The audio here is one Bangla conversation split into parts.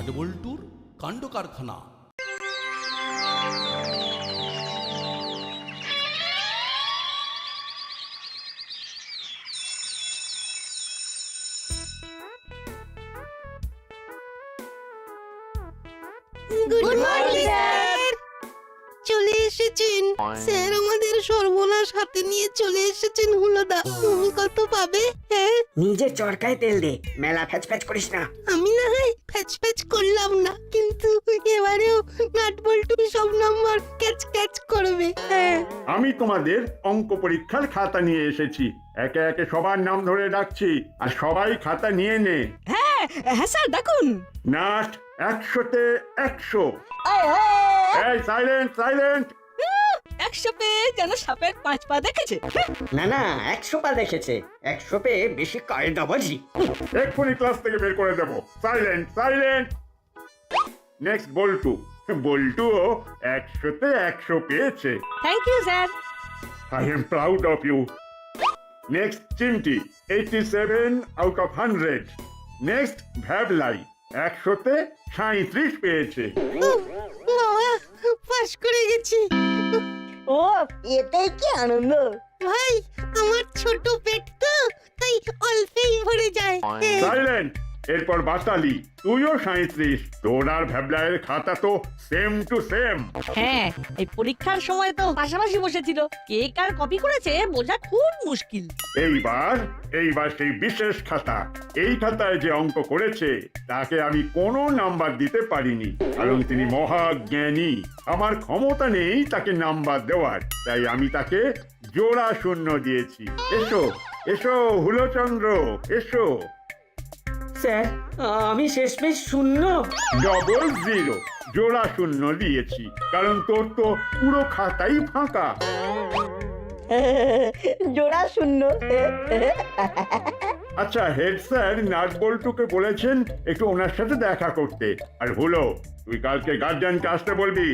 নাটবল্টুর কাণ্ড কারখানা। Good morning sir. চলে এসেছেন স্যার, আমাদের সর্বনাশ হাতে নিয়ে চলে এসেছেন। হুলোদা কত পাবে? হ্যাঁ, নিজের চরকায় তেল দে, মেলা ফ্যাচ ফ্যাচ করিস না। আমি না হয় ফ্যাচ ফ্যাচ করলাম না, কিন্তু এবারেও নাটবল্টু সব নম্বর ক্যাচ ক্যাচ করবে। হ্যাঁ, আমি তোমাদের অঙ্ক পরীক্ষার খাতা নিয়ে এসেছি। একে একে সবার নাম ধরে ডাকছি, আর সবাই খাতা নিয়ে নে। হ্যাঁ স্যার ডাকুন। নাট 100-তে 100। এই সাইলেন্ট সাইলেন্ট। 100 পেয়ে যেন সাপের 5 পা দেখেছে। না না, 100 পা দেখেছে। 100 পেয়ে বেশি কায়দাবাজি। এক্ষুনি ক্লাস থেকে বের করে দেবো। Silent silent. নেক্সট বল্টু। বল্টুও 100-তে 100 পেয়েছে। Thank you sir. I am proud of you. Next, Chimti, 87 out of 100. Next, Bhavlai, 100-তে 37 পেয়েছে। বাবা পাস করে গেছি। ও এটাই কি আনন্দ! ভাই আমার ছোট পেট তো, তাই অল্পেই ভরে যায়। হ্যাঁ। সাইলেন্ট। এরপর বাতালি, তুইও 37। তোর আর ভ্যাবলাইয়ের খাতা তো সেম টু সেম। হ্যাঁ, এই পরীক্ষার সময় তো পাশাপাশি বসেছিল, কে কার কপি করেছে বোঝা খুব মুশকিল। এইবার সেই বিশেষ খাতা। এই খাতায় যে অঙ্ক করেছে তাকে আমি কোনো নাম্বার দিতে পারিনি, কারণ তিনি মহাজ্ঞানী। আমার ক্ষমতা নেই তাকে নাম্বার দেওয়ার, তাই আমি তাকে জোড়া শূন্য দিয়েছি। এসো এসো হুলোচন্দ্র, এসো। স্যার, আমি শেষমেশ শূন্য। ডবল জিরো, জোড়া শূন্য দিয়েছি, কারণ তোর তো পুরো খাতাই ফাঁকা। জোড়া শূন্য। আচ্ছা, হেড স্যার নাটবল্টুকে বলেছেন একটু ওনার সাথে দেখা করতে। আর হলো, তুই কালকে গার্জিয়ানকে আসতে বলবি।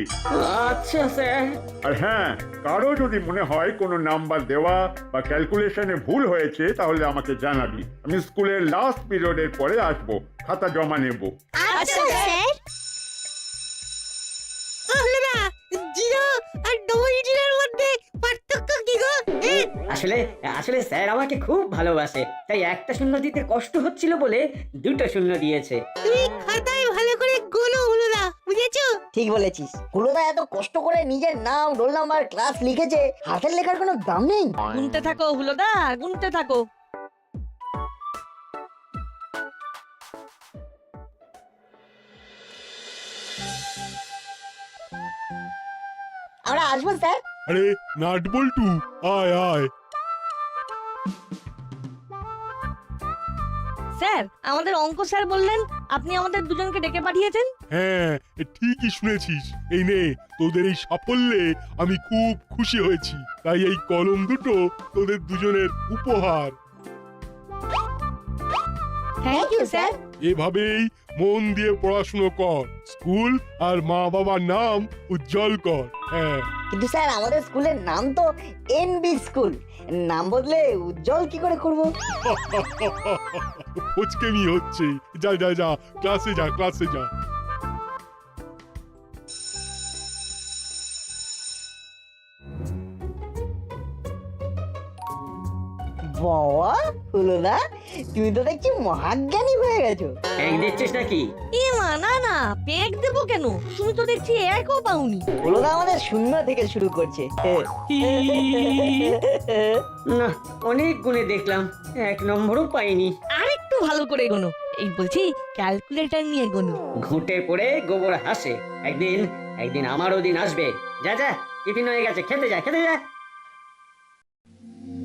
আচ্ছা স্যার। আর হ্যাঁ, কারো যদি মনে হয় কোনো নাম্বার দেওয়া বা ক্যালকুলেশনে ভুল হয়েছে তাহলে আমাকে জানাবি। আমি স্কুলের লাস্ট পিরিয়ডের পরে আসবো, খাতা জমা নেব। আচ্ছা স্যার। হুলোদা, জিরো আর ডবল জিরোর মধ্যে পার্থক্য কি গো? আসলে আসলে স্যার আমাকে খুব ভালোবাসে, তাই একটা শূন্য দিতে কষ্ট হচ্ছিল বলে দুটো শূন্য দিয়েছে। তুমি খাতায় ভালো করে গোনো হুলোদা, বুঝেছো? ঠিক বলেছিস। হুলোদা এত কষ্ট করে নিজের নাম, রোল নাম্বার, ক্লাস লিখেছে, হাতের লেখার কোনো দাম নেই। গুনতে থাকো হুলোদা, গুনতে থাকো। আমরা আসবো স্যার। আরে নাটবল্টু, আয় আয়। স্যার, আমাদের অঙ্ক স্যার বললেন আপনি আমাদের দুজনকে ডেকে পাঠিয়েছেন। হ্যাঁ, ঠিকই শুনেছিস। এই নে, তোদের এই সাফল্যে আমি খুব খুশি হয়েছি, তাই এই কলম দুটো তোদের দুজনের উপহার। Thank you sir. এভাবেই মন দিয়ে পড়াশুনো কর, স্কুল আর মা বাবার নাম উজ্জ্বল কর। হ্যাঁ। কিন্তু স্যার আমাদের স্কুলের নাম তো এনবি স্কুল, নাম বদলে উজ্জ্বল কি করে করব? ফচকেমি হচ্ছে। যা যা যা, ক্লাসে যা, ক্লাসে যা। বাবা হুলোদা, তুমি তো দেখছি মহাজ্ঞানী হয়ে গেছো। এক দিচ্ছিস নাকি? এ মা, না না, পেক দেবো কেন? তুমি তো দেখছি একও পাওনি। হুলোদা আমাদের শূন্য থেকে শুরু করছে। না, অনেক গুণে দেখলাম, এক নম্বরও পাইনি। আরেকটু ভালো করে গোনো। এই বলছি ক্যালকুলেটর নিয়ে গোনো। ঘুঁটে পড়ে গোবর হাসে। একদিন একদিন আমারও দিন আসবে। যা যা, টিফিন হয়ে গেছে, খেতে যা, খেতে যা।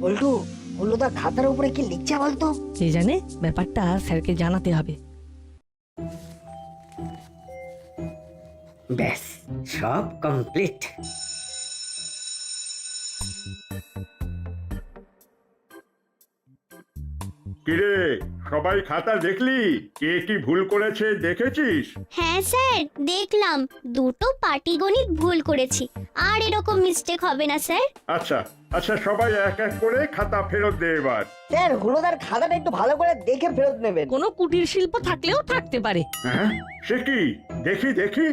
বল্টু, হুলোদা খাতার উপরে কি লিখছে বলতো? যে জানে, ব্যাপারটা স্যারকে জানাতে হবে। ব্যাস, সব কমপ্লিট। কিরে, সবাই খাতা দেখলি? কে কি ভুল করেছে দেখেছিস? হ্যাঁ স্যার, দেখলাম দুটো পাটিগণিত ভুল করেছি। আর এরকম মিস্টেক হবে না স্যার। আচ্ছা আচ্ছা, সবাই এক এক করে খাতা ফেরত দে এবার। স্যার হুলোদার খাতাটা একটু ভালো করে দেখে ফেরত নেবেন। কোনো কুটির শিল্প থাকলেও থাকতে পারে। হ্যাঁ, সে কি? দেখি দেখি।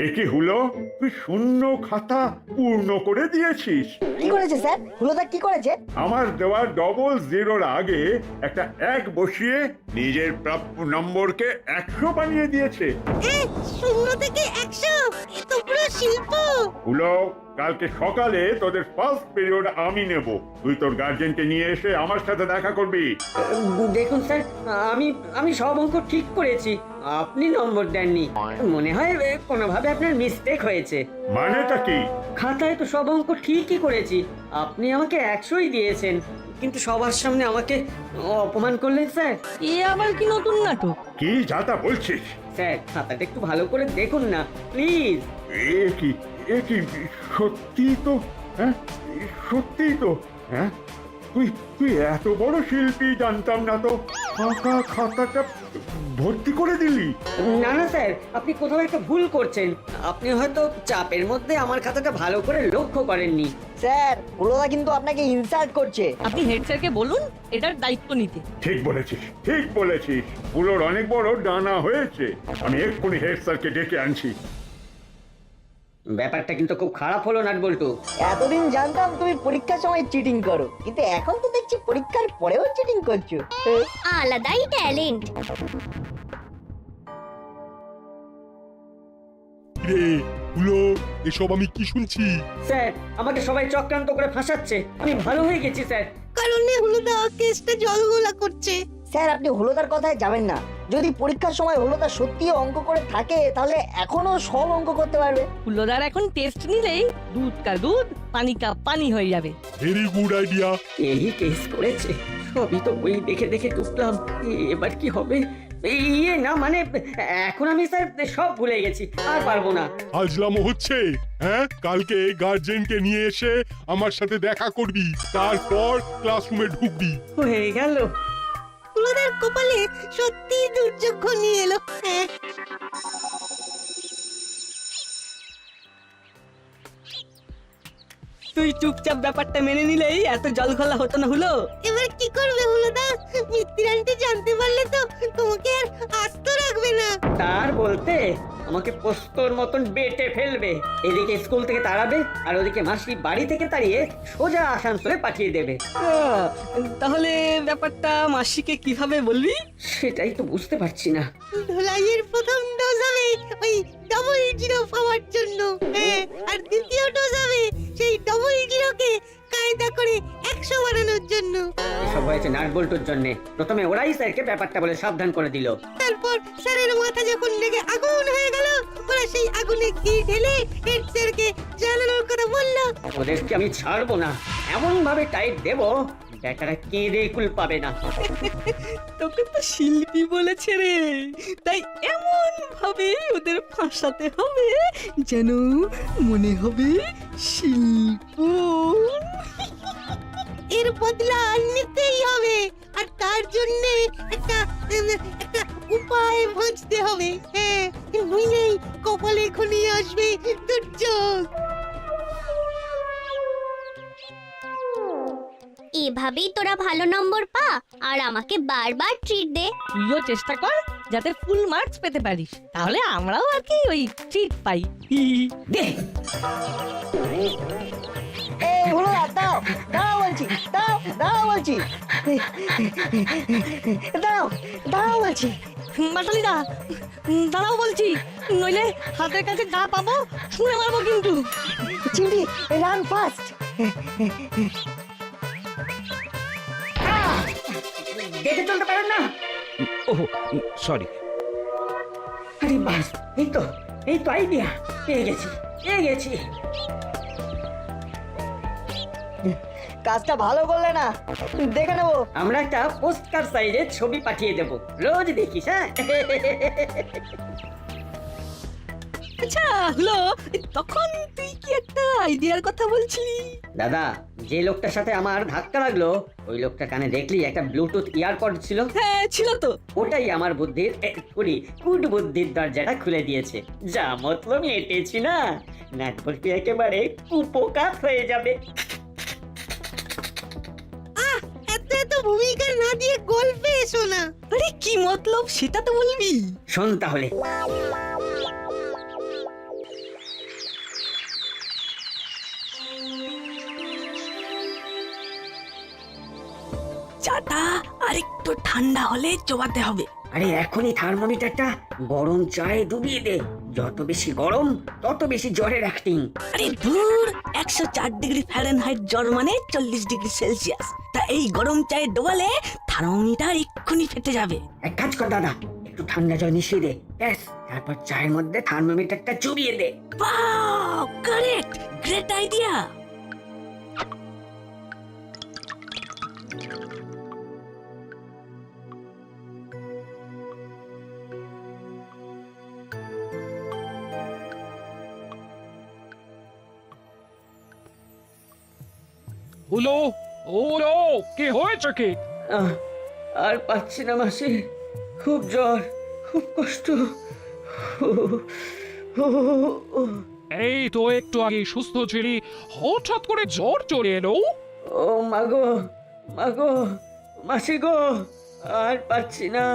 এ কি হলো? তুই শূন্য খাতা পূর্ণ করে দিয়েছিস। কি করেছে স্যার? হুলোদা কি করেছে? আমার দেওয়া ডবল জিরোর আগে একটা এক বসিয়ে নিজের প্রাপ্য নম্বরকে 100 বানিয়ে দিয়েছে। 0 থেকে 100, এ তো পুরো শিল্প। হলো, কালকে সকালে তোদের ফার্স্ট পিরিয়ড আমি নেব। তুই তোর গার্জেনকে নিয়ে এসে আমার সাথে দেখা করবি। দেখুন স্যার, আমি সব অঙ্ক ঠিক করেছি, আপনি নম্বর দেননি। মনে হয় কোনোভাবে আপনার মিস্টেক হয়েছে। মানেটা কি? খাতায় তো সব অঙ্ক ঠিকই করেছি, আপনি আমাকে 100ই দিয়েছেন, কিন্তু সবার সামনে আমাকে অপমান করলেন স্যার। এ আবার কি নতুন নাটক? কি যাতা বলছিস? স্যার খাতাটা একটু ভালো করে দেখুন না প্লিজ। এ কি সত্যি তো? হ্যাঁ, সত্যি তো। হ্যাঁ, তুই এত বড় শিল্পী, জানতাম না তো। ফাঁকা খাতাটা ভর্তি করে দিলি? না না স্যার, আপনি কোথাও একটা ভুল করছেন। আপনি হয়তো চাপের মধ্যে আমার খাতাটা ভালো করে লক্ষ্য করেননি। স্যার হুলোদা কিন্তু আপনাকে ইনসাল্ট করছে। আপনি হেড স্যারকে বলুন এটার দায়িত্ব নিতে। ঠিক বলেছিস, ঠিক বলেছিস। পুলোর অনেক বড় ডানা হয়েছে। আমি এক্ষুনি হেড স্যারকে ডেকে আনছি। ব্যাপারটা কিন্তু খুব খারাপ হলো নাটবল্টু। এতদিন জানতাম তুমি পরীক্ষার সময় চিটিং করো, কিন্তু এখন তো দেখছি পরীক্ষার পরেও চিটিং করছো। আলাদাই ট্যালেন্ট। রে হলো, এসব আমি কি শুনছি? স্যার আমাকে সবাই চক্রান্ত করে ফাঁসাচ্ছে। আমি ভালো হয়ে গেছি স্যার। কারণে হুলোদা কেসটা জলঘোলা করছে। স্যার আপনি হুলোদার কথায় যাবেন না। যদি পরীক্ষার সময় হুলোদা সত্যি অঙ্ক করে থাকে তাহলে এখনো সব অঙ্ক করতে পারবে। ফুলোদার এখন টেস্ট নিলেই দুধ কা দুধ, পানি কা পানি হয়ে যাবে। Very good idea. এই কেস করেছে, সবই তো বই দেখে দেখে টুকলাম। এবার কি হবে? ইয়ে না মানে, এখন আমি স্যার সব ভুলে গেছি, আর পারবো না। আজলামো হচ্ছে। হ্যাঁ, কালকে গার্জেনকে নিয়ে এসে আমার সাথে দেখা করবি, তারপর ক্লাসরুমে ঢুকবি। হয়ে গেল। হুলোদার কপালে সত্যি দুর্যোগ ঘনিয়ে এলো। হ্যাঁ, তুই চুপচাপ ব্যাপারটা মেনে নিলেই এত জলঘোলা হতো না হলো। এবার কি করবে হুলোদা? মিত্তির আন্টি জানতে পারলে তো তোমাকে আর আস্ত রাখবে না। তার বলতে আমাকে পোস্তর মতন বেটে ফেলবে। এদিকে স্কুল থেকে তাড়াবে, আর ওদিকে মাসি বাড়ি থেকে তাড়িয়ে সোজা আসানসোলে পাঠিয়ে দেবে। তাহলে ব্যাপারটা মাসিকে কিভাবে বলবি? সেটাই তো বুঝতে পারছি না। ধুলাইয়ের প্রথম ডোজ হবে ওই ডবল জিরো পাওয়ার জন্য। হ্যাঁ, আর দ্বিতীয় ডোজ হবে সেই ডবল জিরোকে কায়দা করে 100 বানানোর জন্য। এসব হয়েছে নাটবল্টুর জন্য। প্রথমে ওরাই স্যারকে ব্যাপারটা বলে সাবধান করে দিল। তারপর স্যারের মাথা যখন লেগে আগুন হয়ে গেল, ওরা সেই আগুনে ঘি ঢেলে হেড স্যারকে জ্বালানোর কথা বললো। ওদেরকে আমি ছাড়বো না, এমন ভাবে টাইট দেব বেটারা কেঁদে কুল পাবে না। তোকে তো শিল্পী বলেছে রে, তাই এমন ভাবে ওদের ফাঁসাতে হবে যেন মনে হবে শিল্প। এর বদলা নিতেই হবে, আর তার জন্য একটা উপায় ভাঁজতে হবে। হ্যাঁ, নইলেই কপালে ঘনিয়ে আসবে দুর্যোগ। এভাবেই তোরা ভালো নম্বর পা আর আমাকে বারবার ট্রিট দে। তুইও চেষ্টা কর যাতে ফুল মার্কস পেতে পারিস, তাহলে আমরাও আর কি ওই ট্রিট পাই। দে এই হুলোদা দাও, দাও বলছি, দাও বলছি, দাও বলছি। মাসালি দা দাঁড়াও বলছি, নইলে হাতের কাছে যা পাবো শুনে মারবো কিন্তু। চিমটি রান ফাস্ট। দেখে চলতে পারেন না? Oh sorry. আরে বাস, এই তো আইডিয়া পেয়ে গেছি। কাজটা ভালো করলে না, দেখে নেবো। আমরা একটা পোস্ট কার্ড সাইজের ছবি পাঠিয়ে দেব, রোজ দেখিস। হ্যাঁ আচ্ছা হলো তখন তুই কি একটা আইডিয়ার কথা বলছিলি? দাদা, যে লোকটার সাথে আমার ধাক্কা লাগলো ওই লোকটা কানে দেখলি একটা ব্লুটুথ ইয়ারপড ছিল, হ্যাঁ ছিল তো। ওটাই আমার বুদ্ধির কুট বুদ্ধির দরজাটা খুলে দিয়েছে। যা মতলব এঁটেছি না, নাটবল্টু একেবারে কুপোকাত হয়ে যাবে। এত এত ভূমিকা না দিয়ে গল্পে এসো না। আরে কি মতলব সেটা তো বলবি। শোন তাহলে। চাটা আরেকটু ঠান্ডা হলে চোবাতে হবে। আরে এখনই থার্মোমিটারটা গরম চায়ে ডুবিয়ে দে। যত বেশি গরম তত বেশি জ্বরের অ্যাক্টিং। আরে ধুর, 104 ডিগ্রি ফ্যারেনহাইট জ্বর মানে 40 ডিগ্রি সেলসিয়াস। তা এই গরম চায়ে ডোবালে থার্মোমিটার এক্ষুনি ফেটে যাবে। এক কাজ কর দাদা, একটু ঠান্ডা জল মিশিয়ে দে, ব্যাস। তারপর চায়ের মধ্যে থার্মোমিটারটা চুবিয়ে দে। Wow, correct, great idea. হলো ওলো, কি হয়েছে কি? আহ, আর পাচ্ছি না মাসি, খুব জ্বর, খুব কষ্ট। এই তো একটু আগে সুস্থ ছিলি, হঠাৎ করে জ্বর চলে এলো। ও মাগো, মাগো, মাসি গো, আর পাচ্ছি না।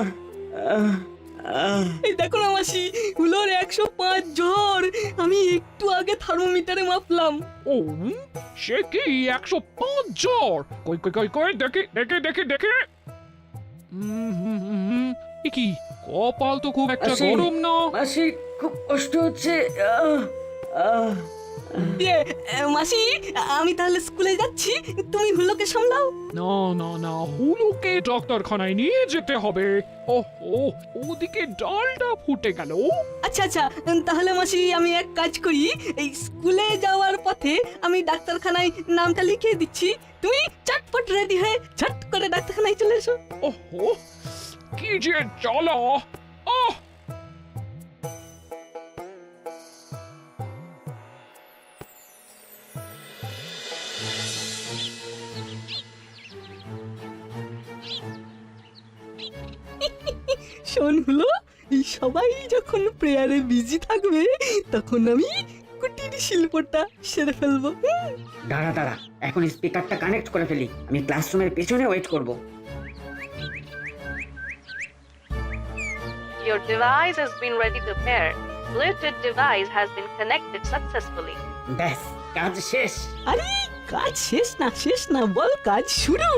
এই দেখো না মাসি, হুলোর 105 জ্বর। আমি একটু আগে থার্মোমিটারে মাপলাম। ও, সে কি 105 জ্বর? কই কই কই কই, দেখে দেখে দেখে দেখে। এ কি, কপাল তো খুব একটা মাসি, গরম না। মাসি খুব কষ্ট হচ্ছে। মাসি, আমি তাহলে স্কুলে যাচ্ছি, তুমি হুলোকে সামলাও। না না না, হুলুকে ডাক্তারখানায় নিয়ে যেতে হবে। ওহো, ওদিকে ডালটা ফুটে গেল। আচ্ছা আচ্ছা, তাহলে মাসি আমি এক কাজ করি, এই স্কুলে যাওয়ার পথে আমি ডাক্তারখানায় নামটা লিখিয়ে দিচ্ছি। তুমি চটপট রেডি হয়ে ঝট করে ডাক্তারখানায় চলে এসো। ওহো, কি যে জ্বালা। আহ, শোন হলো, এই সবাই যখন প্রেয়ারে বিজি থাকবে তখন আমি কুটির শিল্পটা সেরে ফেলবো। দাঁড়া দাঁড়া, এখন স্পিকারটা কানেক্ট করে ফেলি। আমি ক্লাসরুমের পেছনে ওয়েট করব। Your device has been ready to pair. Bluetooth device has been connected successfully. ব্যাস, কাজ শেষ। আরে কাজ শেষ না বল, কাজ শুরু।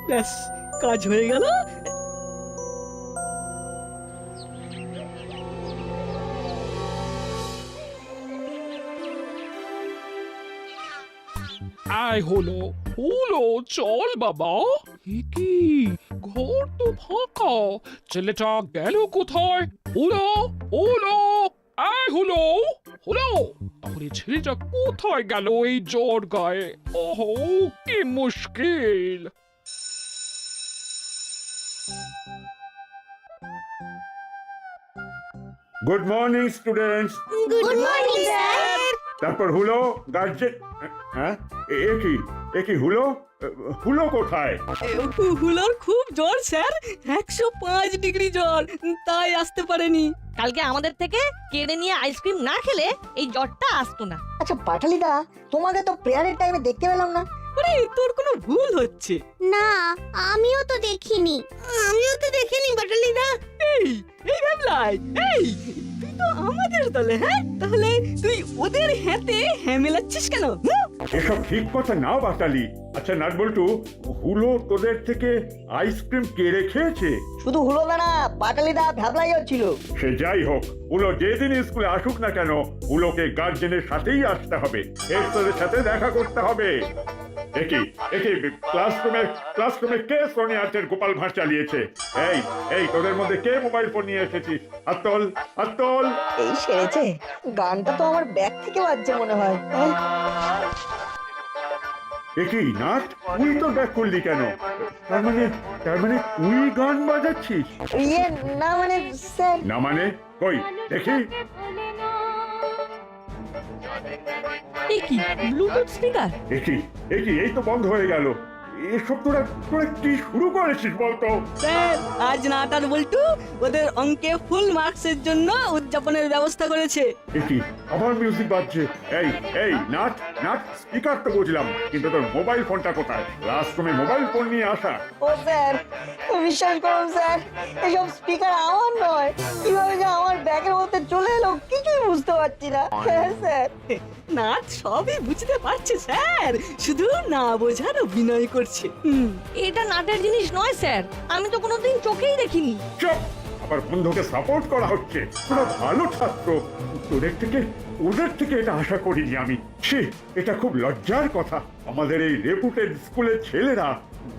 ব্যাস, কাজ হয়ে গেল। আয় হলো হলো, চল বাবা। এ কি, ঘর তো ফাঁকা, ছেলেটা গেল কোথায়? হলো হলো, আয় হলো হলো, তাহলে ছেলেটা কোথায় গেল এই জ্বর গায়ে? ওহো, কি মুশকিল। Good morning students. Good morning sir. তারপর হুলো গার্জেন। হ্যাঁ, এ কি হুলো? হুলো কোথায়? হুলোর খুব জ্বর স্যার, 105 ডিগ্রি জ্বর, তাই আসতে পারেনি। কালকে আমাদের থেকে কেড়ে নিয়ে আইসক্রিম না খেলে এই জ্বরটা আসতো না। আচ্ছা পাটালিদা, তোমাকে তো প্রেয়ারের টাইমে দেখতে পেলাম না। আরে তোর কোনো ভুল হচ্ছে। না, আমিও তো দেখিনি। আমিও তো দেখিনি বাটালিদা। এই এই ভ্যাবলাই, এই তুই তো আমাদের দলে, হ্যাঁ? তাহলে তুই ওদের হাতে হ্যাঁ মেলাচ্ছিস কেন? এসব ঠিক কথা না বাটালি। আচ্ছা নাটবল্টু, হুলো তোদের থেকে আইসক্রিম কেড়ে খেয়েছে? শুধু হলো না, পাটালিদা ভ্যাবলাইও ছিল। সে যাই হোক, হুলো যেদিন স্কুলে আসুক না কেন, হুলোকে গার্জেনের সাথেই আসতে হবে। এর তোদের সাথে দেখা করতে হবে। একই ক্লাসরুমে কে সোনিয়ার গোপাল ভাঁড় চালিয়েছে? এই তোদের মধ্যে কে মোবাইল ফোন নিয়ে এসেছিস? হাত তোল। এই সেরেছে, গানটা তো আমার ব্যাগ থেকে বাজছে মনে হয়। একই নাট তুই তো ব্যাক করলি কেন? তার মানে তুই গান বাজাচ্ছিস? ইয়ে না মানে স্যার, না মানে কই দেখি। এ কি ব্লুটুথ স্পিকার? একই এই তো বন্ধ হয়ে গেল। এসব তোরা কি শুরু করেছিস বলতো? স্যার আজ নাট আর বল্টু ওদের অঙ্কে ফুল মার্কসের জন্য উদযাপনের ব্যবস্থা করেছে। একই আবার মিউজিক বাজছে। এই নাট স্পিকার তো বুঝলাম, কিন্তু তোর মোবাইল ফোনটা কোথায়? ক্লাসরুমে মোবাইল ফোন নিয়ে আসা? ও স্যার বিশ্বাস করুন স্যার, এসব স্পিকার আমার নয়। কিভাবে যে আমার ব্যাগের মধ্যে চলে এলো কিছুই বুঝতে পারছি না। হ্যাঁ স্যার, নাট সবই বুঝতে পারছে স্যার, শুধু না বোঝার অভিনয় করছে। এটা নাটের জিনিস নয় স্যার, আমি তো কোনোদিন চোখেই দেখিনি। চুপ! আবার বন্ধুকে সাপোর্ট করা হচ্ছে। তোরা ভালো ছাত্র, ওদের থেকে এটা আশা করিনি আমি। সে এটা খুব লজ্জার কথা। আমাদের এই রেপুটেড স্কুলের ছেলেরা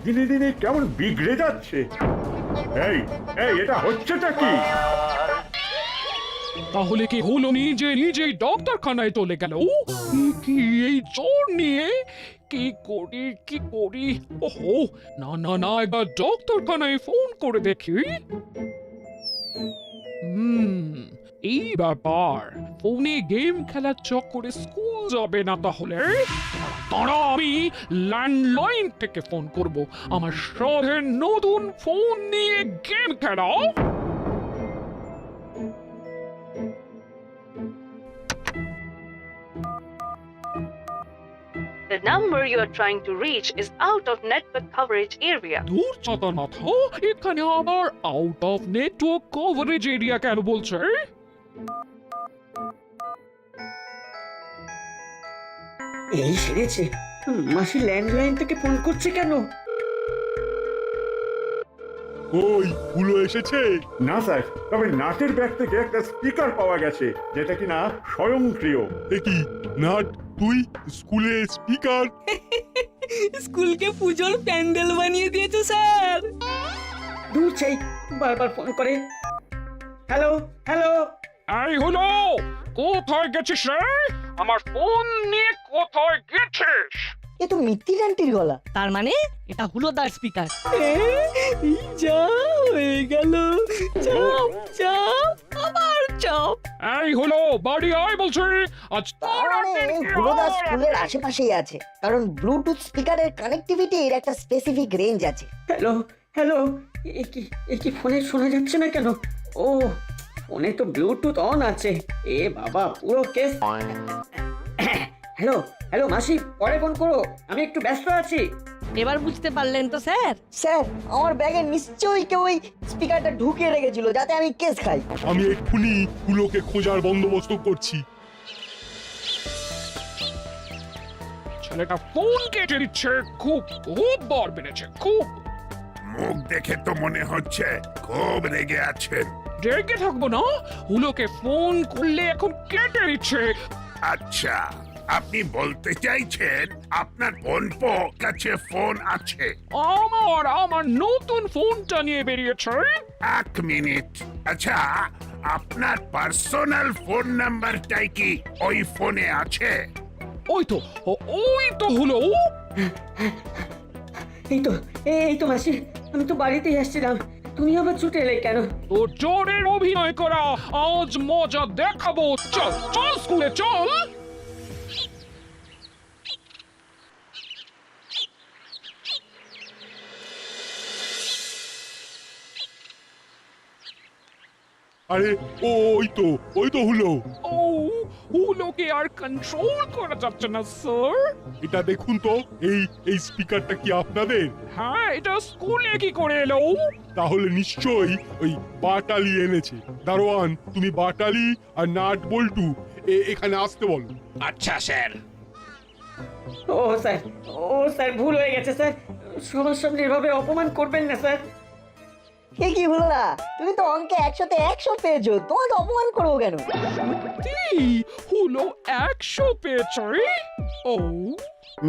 দিনে দিনে কেমন বিগড়ে যাচ্ছে। এই এটা হচ্ছেটা কি? তাহলে কি হলো নিজেই ডাক্তারখানায় চলে গেল? কি এই জ্বর নিয়ে কি করি? ওহো, না এবার ডাক্তারখানায় ফোন করে দেখি। এই ব্যাপার, ফোনে গেম খেলার চক্করে স্কুল যাবে না তাহলে। তারা আমি ল্যান্ডলাইন থেকে ফোন করব, আমার শহরের নতুন ফোন নিয়ে গেম খেলা। The number you are trying to reach is out of network coverage area. দূর চাতা মাথা, এখানে আবার out of network coverage area কেন বলছে? এই সেরেছে, মাসি ল্যান্ডলাইন থেকে ফোন করছে কেন? ওই হুলো এসেছে? না স্যার, তবে নাটের ব্যাগ থেকে একটা স্পিকার পাওয়া গেছে, যেটা কিনা স্বয়ংক্রিয়। একই নাট, তুই স্কুলে স্পিকার? স্কুলকে পুজোর প্যান্ডেল বানিয়ে দিয়েছে স্যার। দূর চাই, বারবার ফোন করে। হ্যালো, এই হলো, কোথায় গেছিস রে? আমার ফোন নিয়ে কোথায় গেছিস? এ তো মিত্তির আন্টির গলা। তার মানে এটা হুলোদার স্পিকার। যা হয়ে গেল, চাপ আবার চাপ। এই হলো, বাড়ি আয় বলছি। আজ তার মানে হুলোদা স্কুলের আশেপাশেই আছে, কারণ ব্লুটুথ স্পিকারের কানেক্টিভিটির একটা স্পেসিফিক রেঞ্জ আছে। হ্যালো, এ কি ফোনে শোনা যাচ্ছে না কেন? ও, ফোনে তো ব্লুটুথ অন আছে। এ বাবা, পুরো কেস। হ্যালো মাসি, পরে ফোন করো, আমি একটু ব্যস্ত আছি। এবার বুঝতে পারলেন তো স্যার? স্যার আমার ব্যাগে নিশ্চয়ই কেউ ওই স্পিকারটা ঢুকিয়ে রেখেছিল যাতে আমি কেস খাই। আমি এক্ষুনি হুলোকে খোঁজার বন্দোবস্ত করছি। ছেলেটা ফোন কেটে দিচ্ছে, খুব বার বেড়েছে, খুব। মুখ দেখে তো মনে হচ্ছে খুব রেগে আছেন। রেগে থাকবো না, হুলোকে ফোন করলে এখন কেটে দিচ্ছে। আচ্ছা, আপনি বলতে চাইছেন আপনার বোনপো কাছে ফোন আছে? আমার নতুন ফোনটা নিয়ে বেরিয়েছে। এক মিনিট। আচ্ছা, আপনার পার্সোনাল ফোন নাম্বারটাই কি ওই ফোনে আছে? ওই তো হলো। এই তো মাসি, আমি তো বাড়িতেই আসছিলাম, তুমি আবার ছুটে এলে কেন? তোর জোরের অভিনয় করা আজ মজা দেখাবো। চল স্কুলে চল। আরে ওই তো হুলো। হুলোকে আর কন্ট্রোল করা যাচ্ছে না স্যার। এটা দেখুন তো, এই স্পিকারটা কি আপনাদের? হ্যাঁ, এটা স্কুলে কি করে এলো? তাহলে নিশ্চয়ই ওই বাটালি এনেছে। দারোয়ান, তুমি বাটালি আর নাট বল্টু এখানে আসতে বলো। আচ্ছা স্যার। ও স্যার, ভুল হয়ে গেছে স্যার। সবার সামনে এভাবে অপমান করবেন না স্যার। কি হলো না? তুমি তো অঙ্কে 100-তে 100 পেয়েছো, তোমাকে অপমান করবো কেন? হুলো 100 পেয়েছে। ও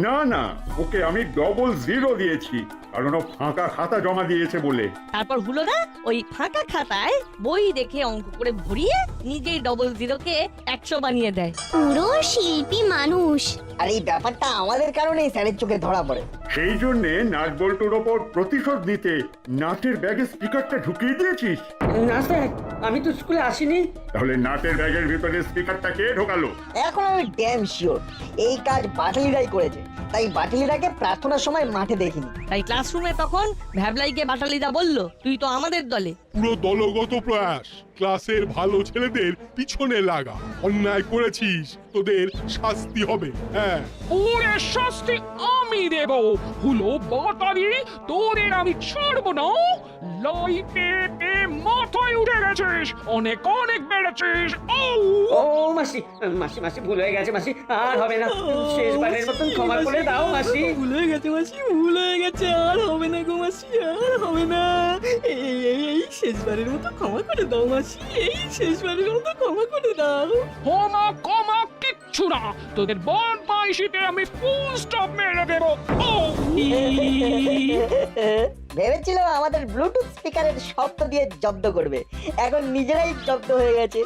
না না, ওকে আমি ডবল 0 দিয়েছি, কারণ ও ফাঁকা খাতা জমা দিয়েছে বলে। তারপর হুলোদা ওই ফাঁকা খাতায় বই দেখে অঙ্ক করে ভরিয়ে নিজেই ডবল 0-কে 100 বানিয়ে দেয়। পুরো শিল্পী মানুষ। আর এই ব্যাপারটা আমাদের কারণেই স্যারের চোখে ধরা পড়ে। সেই জন্যে নাট বল্টুর ওপর প্রতিশোধ নিতে নাটের ব্যাগে স্পিকারটা ঢুকিয়ে দিয়েছিস। না স্যার, আমি তো স্কুলে আসিনি। তাহলে নাটের ব্যাগের ভিতরে স্পিকারটা কে ঢোকালো? এখন আমি ড্যাম শিওর এই কাজ বাটালিরাই করেছে, তাই বাটালিরাকে প্রার্থনার সময় মাঠে দেখিনি। তাই ক্লাসরুমে তখন ভ্যাবলাইকে বাটালিদা বলল, তুই তো আমাদের দলে। পুরো দলগত প্রয়াস, ক্লাসের ভালো ছেলেদের পিছনে লাগা। অন্যায় করেছিস, তোদের শাস্তি হবে। হ্যাঁ, ওরে শাস্তি আমি দেব। হুলো বাটালি, তোদের আমি ছাড়বো না। লাইটে মাথায় উঠে গেছিস, অনেক অনেক বেড়েছিস। ও মাসি, মাসি মাসি ভুল হয়ে গেছে মাসি, আর হবে না। শেষবারের মতন ক্ষমা করে দাও মাসি। ভুল হয়ে গেছে মাসি, ভুল হয়ে গেছে, আর হবে না গো মাসি, আর হবে না। এই শেষবারের মতো ক্ষমা করে দাও মাসি, এই শেষবারের মতো ক্ষমা করে দাও। ক্ষমা কিচ্ছু না, তোদের বদমাইশিতে আমি ফুল স্টপ মেরে দেব। ভেবেছিল আমাদের ব্লুটুথ স্পিকারের শব্দ দিয়ে জব্দ করবে, এখন নিজেরাই জব্দ হয়ে গেছে।